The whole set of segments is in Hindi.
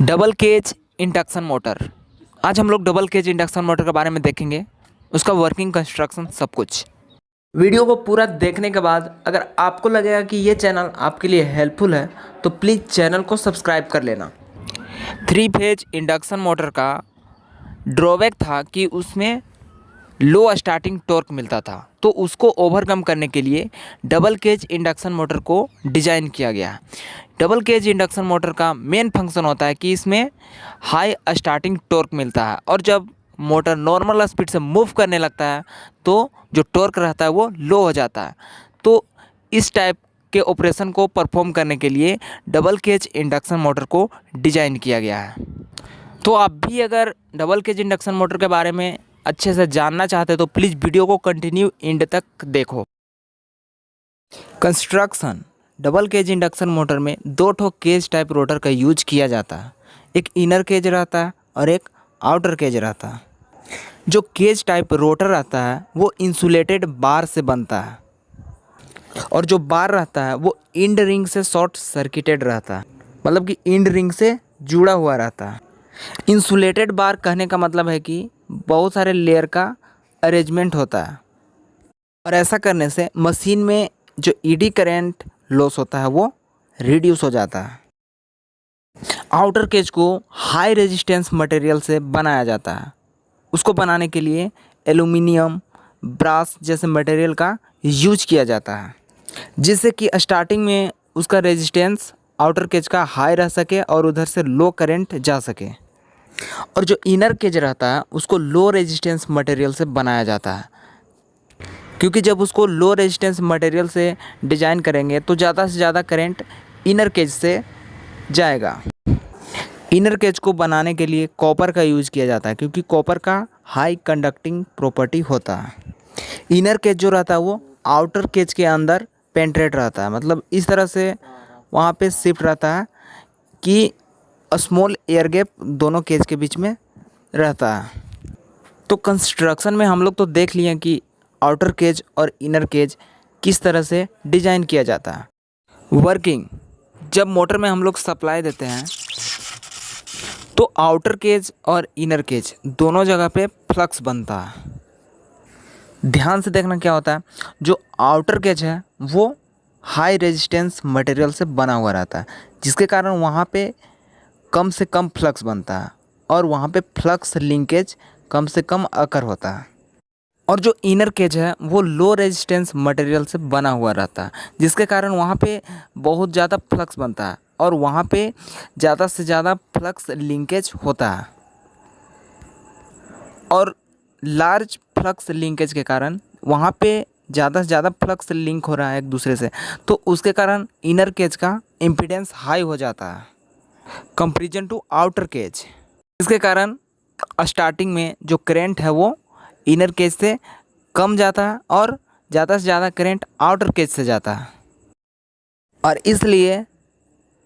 Double cage induction motor. आज हम लोग डबल केज इंडक्शन मोटर के बारे में देखेंगे, उसका वर्किंग, कंस्ट्रक्शन, सब कुछ। वीडियो को पूरा देखने के बाद अगर आपको लगेगा कि ये चैनल आपके लिए हेल्पफुल है तो प्लीज़ चैनल को सब्सक्राइब कर लेना। 3 फेज इंडक्शन मोटर का ड्रॉबैक था कि उसमें लो स्टार्टिंग टॉर्क मिलता था, तो उसको ओवरकम करने के लिए डबल केज इंडक्शन मोटर को डिज़ाइन किया गया। डबल केज इंडक्शन मोटर का मेन फंक्शन होता है कि इसमें हाई स्टार्टिंग टॉर्क मिलता है, और जब मोटर नॉर्मल स्पीड से मूव करने लगता है तो जो टॉर्क रहता है वो लो हो जाता है। तो इस टाइप के ऑपरेशन को परफॉर्म करने के लिए डबल केज इंडक्शन मोटर को डिज़ाइन किया गया है। तो आप भी अगर डबल केज इंडक्शन मोटर के बारे में अच्छे से जानना चाहते हो तो प्लीज़ वीडियो को कंटिन्यू एंड तक देखो। Construction. Double cage induction motor में 2 ठो केज टाइप रोटर का यूज किया जाता है। एक इनर केज रहता है और एक आउटर केज रहता है। जो केज टाइप रोटर रहता है वो इंसुलेटेड बार से बनता है, और जो बार रहता है वो इंड रिंग से शॉर्ट सर्किटेड रहता है, मतलब कि इंड रिंग से जुड़ा हुआ रहता है। इंसुलेटेड बार कहने का मतलब है कि बहुत सारे लेयर का अरेंजमेंट होता है, और ऐसा करने से मशीन में जो ईडी करंट लॉस होता है वो रिड्यूस हो जाता है। आउटर केज को हाई रेजिस्टेंस मटेरियल से बनाया जाता है। उसको बनाने के लिए एल्यूमिनियम, ब्रास जैसे मटेरियल का यूज किया जाता है, जिससे कि स्टार्टिंग में उसका रेजिस्टेंस आउटर केज का हाई रह सके और उधर से लो करंट जा सके। और जो इनर केज रहता है उसको लो रेजिस्टेंस मटेरियल से बनाया जाता है, क्योंकि जब उसको लो रेजिस्टेंस मटेरियल से डिज़ाइन करेंगे तो ज़्यादा से ज़्यादा करंट इनर केज से जाएगा। इनर केज को बनाने के लिए कॉपर का यूज़ किया जाता है, क्योंकि कॉपर का हाई कंडक्टिंग प्रॉपर्टी होता है। इनर केज जो रहता है वो आउटर केज के अंदर पेंट्रेट रहता है, मतलब इस तरह से वहाँ पे शिफ्ट रहता है कि स्मॉल एयर गैप दोनों केज के बीच में रहता है। तो कंस्ट्रक्शन में हम लोग तो देख लिए कि आउटर केज और इनर केज किस तरह से डिज़ाइन किया जाता है। वर्किंग। जब मोटर में हम लोग सप्लाई देते हैं तो आउटर केज और इनर केज दोनों जगह पे फ्लक्स बनता है। ध्यान से देखना क्या होता है, जो आउटर केज है वो हाई रेजिस्टेंस मटेरियल से बना हुआ रहता है, जिसके कारण वहाँ पे कम से कम फ्लक्स बनता है, और वहाँ पे फ्लक्स लिंकेज कम से कम अकर होता है। और जो इनर केज है वो लो रेजिस्टेंस मटेरियल से बना हुआ रहता है, जिसके कारण वहाँ पे बहुत ज़्यादा फ्लक्स बनता है, और वहाँ पे ज़्यादा से ज़्यादा फ्लक्स लिंकेज होता है। और लार्ज फ्लक्स लिंकेज के कारण वहाँ पे ज़्यादा से ज़्यादा फ्लक्स लिंक हो रहा है एक दूसरे से, तो उसके कारण इनर केज का इम्पीडेंस हाई हो जाता है कंपेरिजन टू आउटर केज। इसके कारण स्टार्टिंग में जो करंट है वो इनर केज से कम जाता है और ज़्यादा से ज़्यादा करंट आउटर केज से जाता है। और इसलिए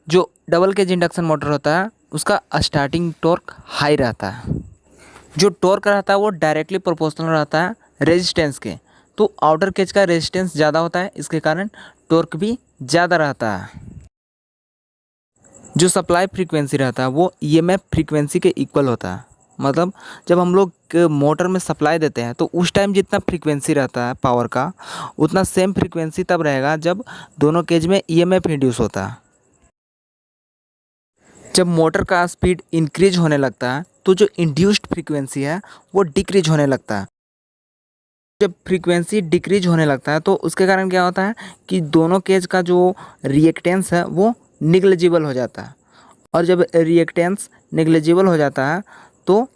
जो डबल केज इंडक्शन मोटर होता है उसका स्टार्टिंग टॉर्क हाई रहता है। जो टॉर्क रहता है वो डायरेक्टली प्रोपोर्शनल रहता है रेजिस्टेंस के, तो आउटर केज का रेजिस्टेंस ज़्यादा होता है, इसके कारण टॉर्क भी ज़्यादा रहता है। जो सप्लाई फ्रीक्वेंसी रहता है वो ईएमएफ फ्रीक्वेंसी के इक्वल होता है, मतलब जब हम लोग मोटर में सप्लाई देते हैं तो उस टाइम जितना फ्रीक्वेंसी रहता है पावर का, उतना सेम फ्रीक्वेंसी तब रहेगा जब दोनों केज में ईएमएफ इंड्यूस होता है। जब मोटर का स्पीड इंक्रीज होने लगता है तो जो इंड्यूस्ड फ्रीक्वेंसी है वो डिक्रीज होने लगता है। जब फ्रीक्वेंसी डिक्रीज होने लगता है तो उसके कारण क्या होता है कि दोनों केज का जो रिएक्टेंस है वो निग्लिजिबल हो जाता है, और जब रिएक्टेंस निग्लिजिबल हो जाता है तो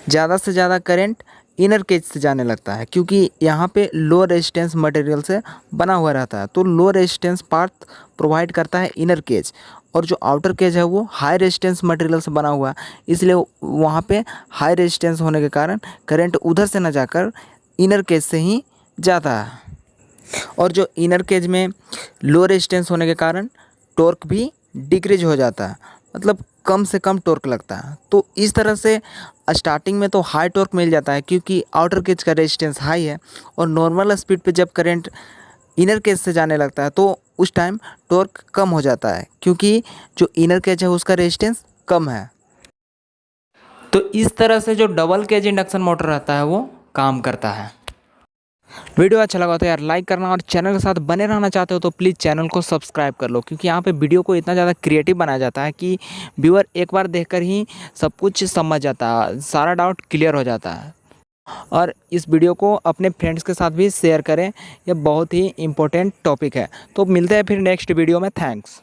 ज़्यादा से ज़्यादा करंट इनर केज से जाने लगता है, क्योंकि यहाँ पे लो रेजिस्टेंस मटेरियल से बना हुआ रहता है। तो लो रेजिस्टेंस पार्ट प्रोवाइड करता है इनर केज, और जो आउटर केज है वो हाई रेजिस्टेंस मटेरियल से बना हुआ है, इसलिए वहाँ पे हाई रेजिस्टेंस होने के कारण करंट उधर से ना जाकर इनर केज से ही जाता है। और जो इनर केज में लो रेजिस्टेंस होने के कारण टॉर्क भी डिक्रीज हो जाता है, मतलब कम से कम टॉर्क लगता है। तो इस तरह से स्टार्टिंग में तो हाई टॉर्क मिल जाता है, क्योंकि आउटर केज का रेजिस्टेंस हाई है, और नॉर्मल स्पीड पे जब करंट इनर केज से जाने लगता है तो उस टाइम टॉर्क कम हो जाता है, क्योंकि जो इनर केज है उसका रेजिस्टेंस कम है। तो इस तरह से जो डबल केज इंडक्शन मोटर रहता है वो काम करता है। वीडियो अच्छा लगा तो यार लाइक करना, और चैनल के साथ बने रहना चाहते हो तो प्लीज़ चैनल को सब्सक्राइब कर लो, क्योंकि यहाँ पे वीडियो को इतना ज़्यादा क्रिएटिव बनाया जाता है कि व्यूअर एक बार देखकर ही सब कुछ समझ जाता है, सारा डाउट क्लियर हो जाता है। और इस वीडियो को अपने फ्रेंड्स के साथ भी शेयर करें, यह बहुत ही इम्पोर्टेंट टॉपिक है। तो मिलते हैं फिर नेक्स्ट वीडियो में। थैंक्स।